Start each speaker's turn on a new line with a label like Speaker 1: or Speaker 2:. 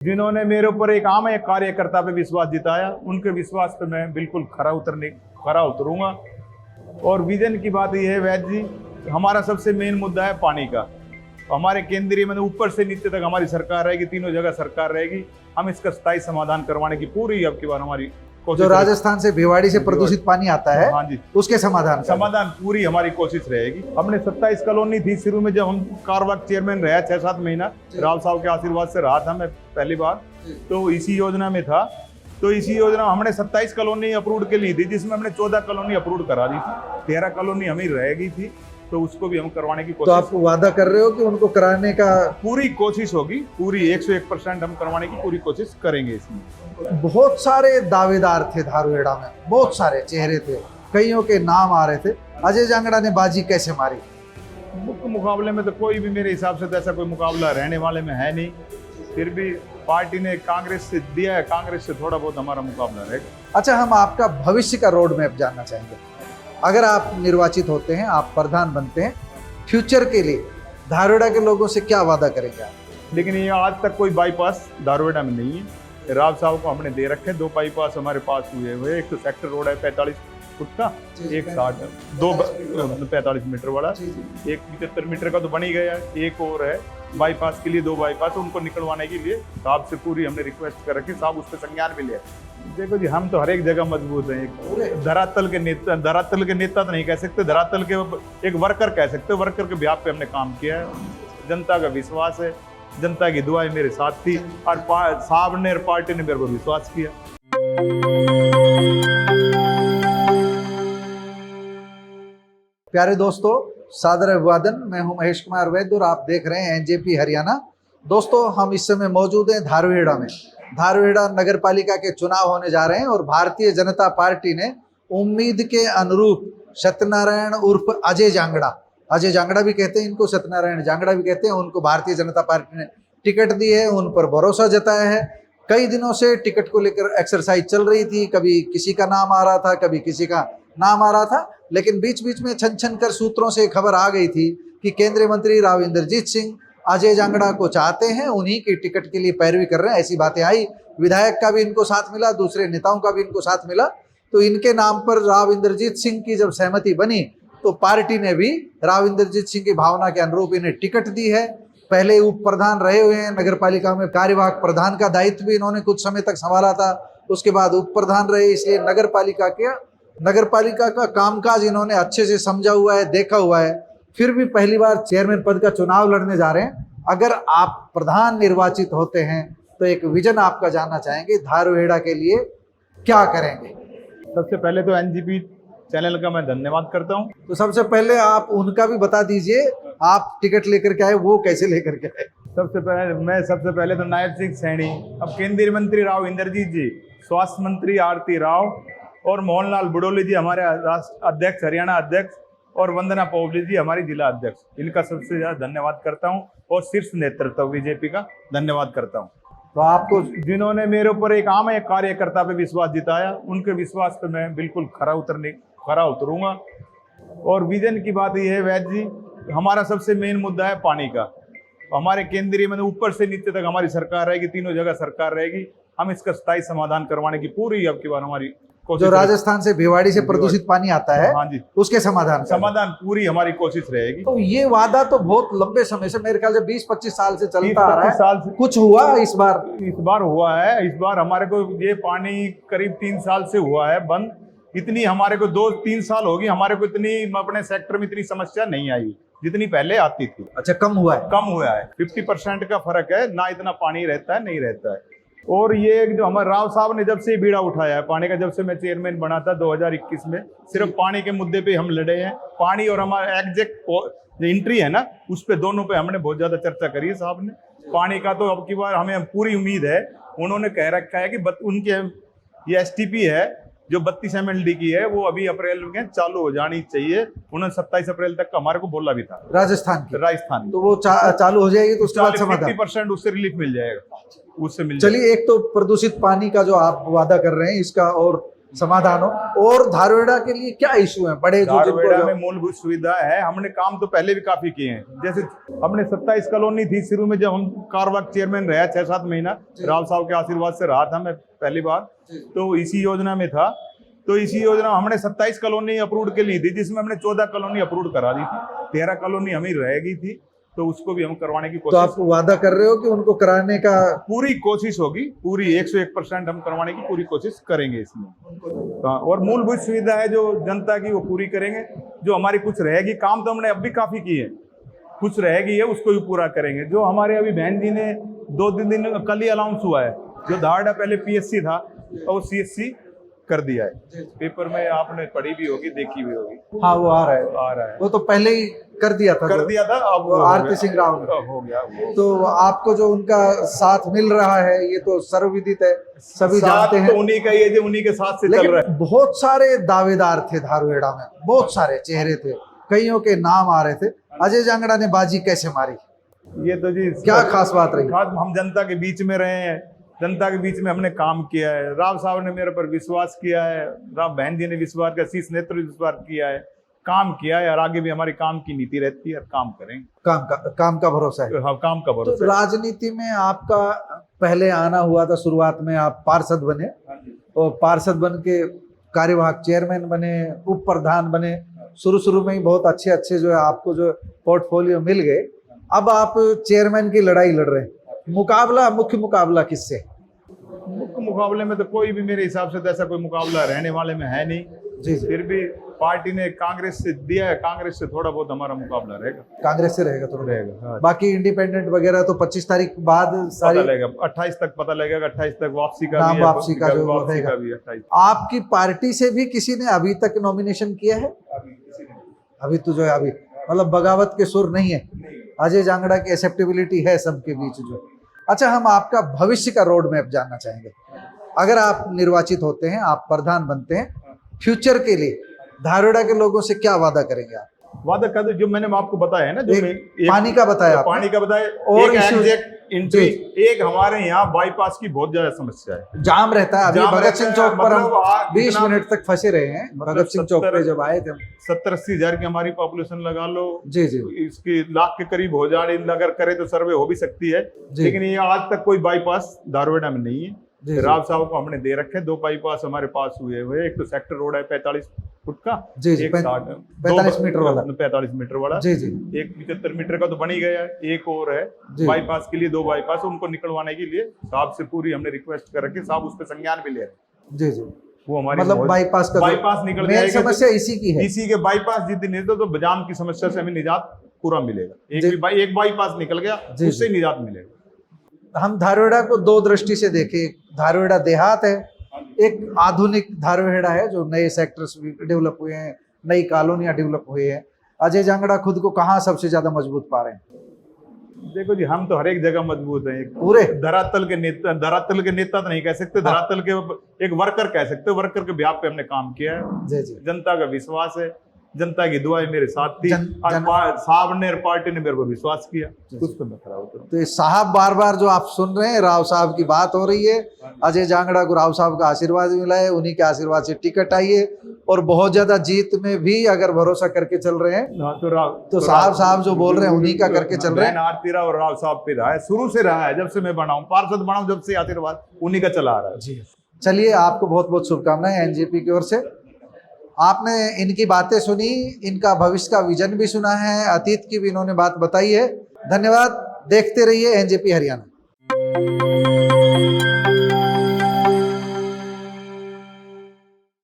Speaker 1: जिन्होंने मेरे ऊपर एक आम एक कार्यकर्ता पे विश्वास जिताया, उनके विश्वास पे मैं बिल्कुल खरा उतरूंगा। और विजन की बात यह है वैद्य जी, हमारा सबसे मेन मुद्दा है पानी का। हमारे केंद्रीय में ऊपर से नीचे तक हमारी सरकार रहेगी, तीनों जगह सरकार रहेगी। हम इसका स्थायी समाधान करवाने की पूरी अब की बार हमारी
Speaker 2: जो राजस्थान से भिवाड़ी से प्रदूषित पानी आता है,
Speaker 1: हाँ जी,
Speaker 2: उसके समाधान
Speaker 1: पूरी हमारी कोशिश रहेगी। हमने 27 कॉलोनी थी शुरू में, जब हम कार्यवाहक चेयरमैन रहा 6-7 महीना, राव साहब के आशीर्वाद से रहा था मैं पहली बार, तो इसी योजना में था। तो इसी योजना हमने 27 कॉलोनी अप्रूव के ली थी, जिसमें हमने 14 कॉलोनी अप्रूव करा दी थी, 13 कॉलोनी हमें रह गई थी, तो उसको भी हम करवाने की कोशिश।
Speaker 2: तो आप वादा कर रहे हो कि उनको कराने का
Speaker 1: पूरी कोशिश होगी, पूरी 101% हम करवाने की पूरी कोशिश करेंगे। इसमें
Speaker 2: बहुत सारे दावेदार थे धारूहेड़ा में, बहुत सारे चेहरे थे, कईयों के नाम आ रहे थे। अजय जांगड़ा ने बाजी कैसे मारी?
Speaker 1: मुख्य मुकाबले में तो कोई भी मेरे हिसाब से तो ऐसा कोई मुकाबला रहने वाले में है नहीं। फिर भी पार्टी ने कांग्रेस से दिया है, कांग्रेस से थोड़ा बहुत हमारा मुकाबला रहेगा।
Speaker 2: अच्छा, हम आपका भविष्य का रोड मैप जानना चाहेंगे। अगर आप निर्वाचित होते हैं, आप प्रधान बनते हैं, फ्यूचर के लिए धारूहेड़ा के लोगों से क्या वादा करेंगे आप?
Speaker 1: लेकिन ये आज तक कोई बाईपास धारूहेड़ा में नहीं है। राव साहब को हमने दे रखे 2 बाईपास हमारे पास हुए। एक तो सेक्टर रोड है 45 फुट का, एक 45 मीटर वाला, एक 75 मीटर का तो बन ही गया है। एक और है बाईपास के लिए 2 बाईपास, उनको निकलवाने के लिए साहब से पूरी हमने रिक्वेस्ट कर रखी। साहब उस पर संज्ञान भी लिया। देखो जी, हम तो हर एक जगह मजबूत हैं। धरातल के नेता तो नहीं कह सकते, धरातल के एक वर्कर कह सकते। वर्कर के बिहाफ पे हमने काम किया है। जनता का विश्वास है, जनता की दुआएं मेरे साथ थी, और साहब ने और पार्टी ने मेरे को विश्वास किया।
Speaker 2: प्यारे दोस्तों, सादर अभिवादन। मैं हूं महेश कुमार वैद्य और आप देख रहे हैं एनजेपी हरियाणा। दोस्तों, हम इस समय मौजूद हैं धारूहेड़ा में। धारूहेड़ा नगर पालिका के चुनाव होने जा रहे हैं और भारतीय जनता पार्टी ने उम्मीद के अनुरूप सत्यनारायण उर्फ अजय जांगड़ा भी कहते हैं इनको, सत्यनारायण जांगड़ा भी कहते हैं, उनको भारतीय जनता पार्टी ने टिकट दी है, उन पर भरोसा जताया है। कई दिनों से टिकट को लेकर एक्सरसाइज चल रही थी, कभी किसी का नाम आ रहा था, कभी किसी का नाम आ रहा था, लेकिन बीच बीच में छन कर सूत्रों से खबर आ गई थी कि केंद्रीय मंत्री राव इंद्रजीत सिंह अजय जांगड़ा को चाहते हैं, उन्हीं की टिकट के लिए पैरवी कर रहे हैं। ऐसी बातें आई, विधायक का भी इनको साथ मिला, दूसरे नेताओं का भी इनको साथ मिला। तो इनके नाम पर राव इंद्रजीत सिंह की जब सहमति बनी, तो पार्टी ने भी राव इंद्रजीत सिंह की भावना के अनुरूप इन्हें टिकट दी है। पहले उप प्रधान रहे हुए हैं नगर पालिका में, कार्यवाहक प्रधान का दायित्व भी इन्होंने कुछ समय तक संभाला था, उसके बाद उप प्रधान रहे, इसलिए नगर पालिका का कामकाज इन्होंने अच्छे से समझा हुआ है, देखा हुआ है। फिर भी पहली बार चेयरमैन पद का चुनाव लड़ने जा रहे हैं। अगर आप प्रधान निर्वाचित होते हैं तो एक विजन आपका जानना चाहेंगे, धारूहेड़ा के लिए क्या करेंगे?
Speaker 1: सबसे पहले तो एनजीपी चैनल का मैं धन्यवाद करता हूं।
Speaker 2: तो सबसे पहले आप उनका भी बता दीजिए, आप टिकट लेकर के आए, वो कैसे लेकर के आए?
Speaker 1: सबसे पहले तो नायब सिंह सैनी, अब केंद्रीय मंत्री राव इंद्रजीत जी, स्वास्थ्य मंत्री आरती राव और मोहनलाल बुडोली जी हमारे राष्ट्र अध्यक्ष, हरियाणा अध्यक्ष, और वंदना पोवली जी हमारी जिला अध्यक्ष, इनका सबसे ज्यादा धन्यवाद करता हूं। और शीर्ष नेतृत्व बीजेपी का धन्यवाद करता हूं।
Speaker 2: तो आपको
Speaker 1: जिन्होंने मेरे ऊपर एक आम एक कार्यकर्ता पे विश्वास जिताया, उनके विश्वास पे मैं बिल्कुल खरा उतरूंगा। और विजन की बात यह है वैद्य जी, हमारा सबसे मेन मुद्दा है पानी का। हमारे केंद्रीय में ऊपर से नीचे तक हमारी सरकार रहेगी, तीनों जगह सरकार रहेगी। हम इसका स्थायी समाधान करवाने की पूरी अब की बार हमारी
Speaker 2: जो राजस्थान से भिवाड़ी से प्रदूषित पानी आता है,
Speaker 1: हाँ जी,
Speaker 2: उसके समाधान
Speaker 1: पूरी हमारी कोशिश रहेगी।
Speaker 2: तो ये वादा तो बहुत लंबे समय से, मेरे ख्याल से 20-25 साल से चलता आ रहा है।
Speaker 1: साल से
Speaker 2: कुछ हुआ इस बार
Speaker 1: हुआ है। इस बार हमारे को ये पानी करीब 3 साल से हुआ है बंद। इतनी हमारे को 2-3 साल होगी, हमारे को इतनी अपने सेक्टर में इतनी समस्या नहीं आई जितनी पहले आती थी।
Speaker 2: अच्छा, कम हुआ है 50%
Speaker 1: का फर्क है ना, इतना पानी रहता है नहीं रहता है। और ये जो हमारे राव साहब ने जब से बीड़ा उठाया है पानी का, जब से मैं चेयरमैन बना था 2021 में, सिर्फ पानी के मुद्दे पे हम लड़े हैं। पानी और हमारा एग्जैक्ट जो एंट्री है ना, उस पे दोनों पे हमने बहुत ज्यादा चर्चा करी है साहब ने। पानी का तो अब की बार हमें पूरी उम्मीद है। उन्होंने कह रखा है कि उनके ये STP है जो 32 MLD की है, वो अभी अप्रैल में चालू हो जानी चाहिए। उन्होंने 27 अप्रैल तक का हमारे को बोला भी था।
Speaker 2: राजस्थान तो वो चालू हो जाएगी, तो उसके बाद
Speaker 1: 50% उससे रिलीफ मिल जाएगा, उससे मिल
Speaker 2: चलिए, एक तो प्रदूषित पानी का जो आप वादा कर रहे हैं इसका, और समाधान हो। और धारवेड़ा के लिए क्या इशू है बड़े जो
Speaker 1: धारवेड़ा
Speaker 2: जिनको
Speaker 1: में मूलभूत सुविधा है, हमने काम तो पहले भी काफी किए हैं। जैसे हमने 27 कॉलोनी थी शुरू में, जब हम कारवाक चेयरमैन रहा 6-7 महीना, राव साहब के आशीर्वाद से रहा था मैं पहली बार, तो इसी योजना में था। तो इसी योजना हमने 27 कॉलोनी अप्रूव के लिए थी, जिसमें हमने 14 कॉलोनी अप्रूव करा दी थी, 13 कॉलोनी हमें रह गई थी, तो उसको भी हम करवाने की
Speaker 2: तो
Speaker 1: कोशिश,
Speaker 2: आप वादा कर रहे हो कि उनको कराने का
Speaker 1: पूरी कोशिश होगी, पूरी 101% हम करवाने की पूरी कोशिश करेंगे इसमें। हाँ, और मूलभूत सुविधा है जो जनता की वो पूरी करेंगे। जो हमारी कुछ रहेगी, काम तो हमने अब भी काफी किए हैं, कुछ रहेगी है उसको भी पूरा करेंगे। जो हमारे अभी बहन जी ने 2-3 दिन कल ही अनाउंस हुआ है, जो धारवेड़ा पहले PSC था और CSC कर दिया है, पेपर में आपने पढ़ी भी होगी, देखी भी होगी।
Speaker 2: हाँ वो आ रहा है वो तो पहले ही कर दिया था, अब
Speaker 1: वो
Speaker 2: आरती सिंह राव ने
Speaker 1: हो गया वो।
Speaker 2: तो आपको जो उनका साथ मिल रहा है ये तो सर्वविदित है, सभी जानते हैं।
Speaker 1: तो उन्हीं का, ये जो उन्हीं के साथ से चल रहा है।
Speaker 2: बहुत सारे दावेदार थे धारवेड़ा में, बहुत सारे चेहरे थे, कईयों के नाम आ रहे थे। अजय जांगड़ा ने बाजी कैसे मारी,
Speaker 1: ये तो जी
Speaker 2: क्या खास बात रही?
Speaker 1: खास हम जनता के बीच में रहे हैं, जनता के बीच में हमने काम किया है। राव साहब ने मेरे पर विश्वास किया है, राव बहन जी ने विश्वास किया, शीश नेत्र विश्वास किया है, काम किया है, और आगे भी हमारी काम की नीति रहती है और काम करेंगे।
Speaker 2: काम का भरोसा है।
Speaker 1: हाँ, काम का
Speaker 2: तो
Speaker 1: भरोसा है।
Speaker 2: राजनीति में आपका पहले आना हुआ था, शुरुआत में आप पार्षद बने और पार्षद बन के कार्यवाहक चेयरमैन बने, उप प्रधान बने, शुरू में ही बहुत अच्छे जो है आपको जो पोर्टफोलियो मिल गए। अब आप चेयरमैन की लड़ाई लड़ रहे हैं, मुख्य मुकाबला किससे?
Speaker 1: मुख्य मुकाबले में तो कोई भी मेरे हिसाब से तो ऐसा कोई मुकाबला रहने वाले में है नहीं।
Speaker 2: जी।
Speaker 1: फिर भी पार्टी ने कांग्रेस से दिया है, कांग्रेस से थोड़ा बहुत हमारा मुकाबला रहेगा,
Speaker 2: कांग्रेस से रहेगा थोड़ा
Speaker 1: रहेगा। हाँ।
Speaker 2: बाकी इंडिपेंडेंट वगैरह तो 25 तारीख बाद सारी
Speaker 1: पता लगेगा, 28 तक पता लगेगा, 28 तक वापसी का
Speaker 2: नाम
Speaker 1: भी है,
Speaker 2: वापसी का जो
Speaker 1: वापसी
Speaker 2: रहेगा।
Speaker 1: का भी 28।
Speaker 2: आपकी पार्टी से भी किसी ने अभी तक नॉमिनेशन किया है? अभी तो जो है अभी मतलब बगावत के सुर नहीं है, अजय जांगड़ा की एक्सेप्टेबिलिटी है सबके बीच जो। अच्छा, हम आपका भविष्य का रोड मैप जानना चाहेंगे। अगर आप निर्वाचित होते हैं, आप प्रधान बनते हैं, फ्यूचर के लिए धारवेड़ा के लोगों से क्या वादा करेंगे आप?
Speaker 1: वादा कर, जो मैंने आपको बताया है ना, जो
Speaker 2: पानी का बताया आपने,
Speaker 1: पानी का बताया,
Speaker 2: और
Speaker 1: एक
Speaker 2: issue-
Speaker 1: एग्जैक्ट एंट्री, एक हमारे यहाँ बाईपास की बहुत ज्यादा समस्या है,
Speaker 2: जाम रहता है। अभी
Speaker 1: जाम
Speaker 2: भगत सिंह
Speaker 1: रहता है,
Speaker 2: चौक पर हम
Speaker 1: मतलब
Speaker 2: 20
Speaker 1: इतना-
Speaker 2: मिनट तक फंसे रहे हैं।
Speaker 1: मतलब
Speaker 2: भगत सिंह चौक पे जब आए थे
Speaker 1: 70-80 हजार की हमारी पॉपुलेशन लगा लो,
Speaker 2: जी,
Speaker 1: इसकी लाख के करीब हो जाए, अगर करे तो सर्वे हो भी सकती है, लेकिन ये आज तक कोई बाईपास धारवेड़ा में नहीं है। राव साहब को हमने दे रखे 2 बाईपास हमारे पास हुए हुए, एक तो सेक्टर रोड है 45 फुट का, एक
Speaker 2: 45 मीटर वाला,
Speaker 1: 45 मीटर वाला,
Speaker 2: जी,
Speaker 1: एक 75 मीटर का तो बन ही गया है, एक और है बाईपास के लिए, 2 बाईपास उनको निकलवाने के लिए साहब से पूरी हमने रिक्वेस्ट कर रखी, साहब उस पर संज्ञान भी ले रहे।
Speaker 2: जी।
Speaker 1: वो हमारी
Speaker 2: मतलब बाईपास
Speaker 1: निकल
Speaker 2: मेन समस्या इसी की है,
Speaker 1: इसी के बाईपास जितनी नहीं तो जाम की समस्या से हमें निजात पूरा मिलेगा। एक बाईपास निकल गया, उससे निजात मिलेगा।
Speaker 2: हम धारवेड़ा को 2 दृष्टि से देखें, धारवेड़ा देहात है, एक आधुनिक धारवेड़ा है जो नए सेक्टर्स डेवलप हुए हैं, नई कॉलोनियां डेवलप हुई है। अजय जांगड़ा खुद को कहाँ सबसे ज्यादा मजबूत पा रहे हैं?
Speaker 1: देखो जी, हम तो हर एक जगह मजबूत हैं,
Speaker 2: पूरे
Speaker 1: धरातल के नेता तो नहीं कह सकते, धरातल के एक वर्कर कह सकते, वर्कर के बिहाफ पे हमने काम किया है।
Speaker 2: जी।
Speaker 1: जनता का विश्वास है, जनता की दुआएं मेरे साथ थी, साहब ने और पार्टी ने मेरे पर विश्वास किया, कुछ तो मैं खड़ा होता हूं।
Speaker 2: तो ये साहब बार जो आप सुन रहे हैं, राव साहब की बात हो रही है। अजय जांगड़ा को राव साहब का आशीर्वाद मिला है, उन्हीं के आशीर्वाद से टिकट आई है, और बहुत ज्यादा जीत में भी अगर भरोसा करके चल रहे हैं तो साहब जो बोल रहे हैं उन्हीं का करके चल रहे हैं।
Speaker 1: आरती राव और राव साहब पे रहा है, शुरू से रहा है, जब से मैं बना हूं, पार्षद बना हूं, जब से आशीर्वाद उन्हीं का चला आ रहा है।
Speaker 2: जी, चलिए, आपको बहुत शुभकामनाएं NJP की ओर से। आपने इनकी बातें सुनी, इनका भविष्य का विजन भी सुना है, अतीत की भी इन्होंने बात बताई है। धन्यवाद, देखते रहिए NJP हरियाणा।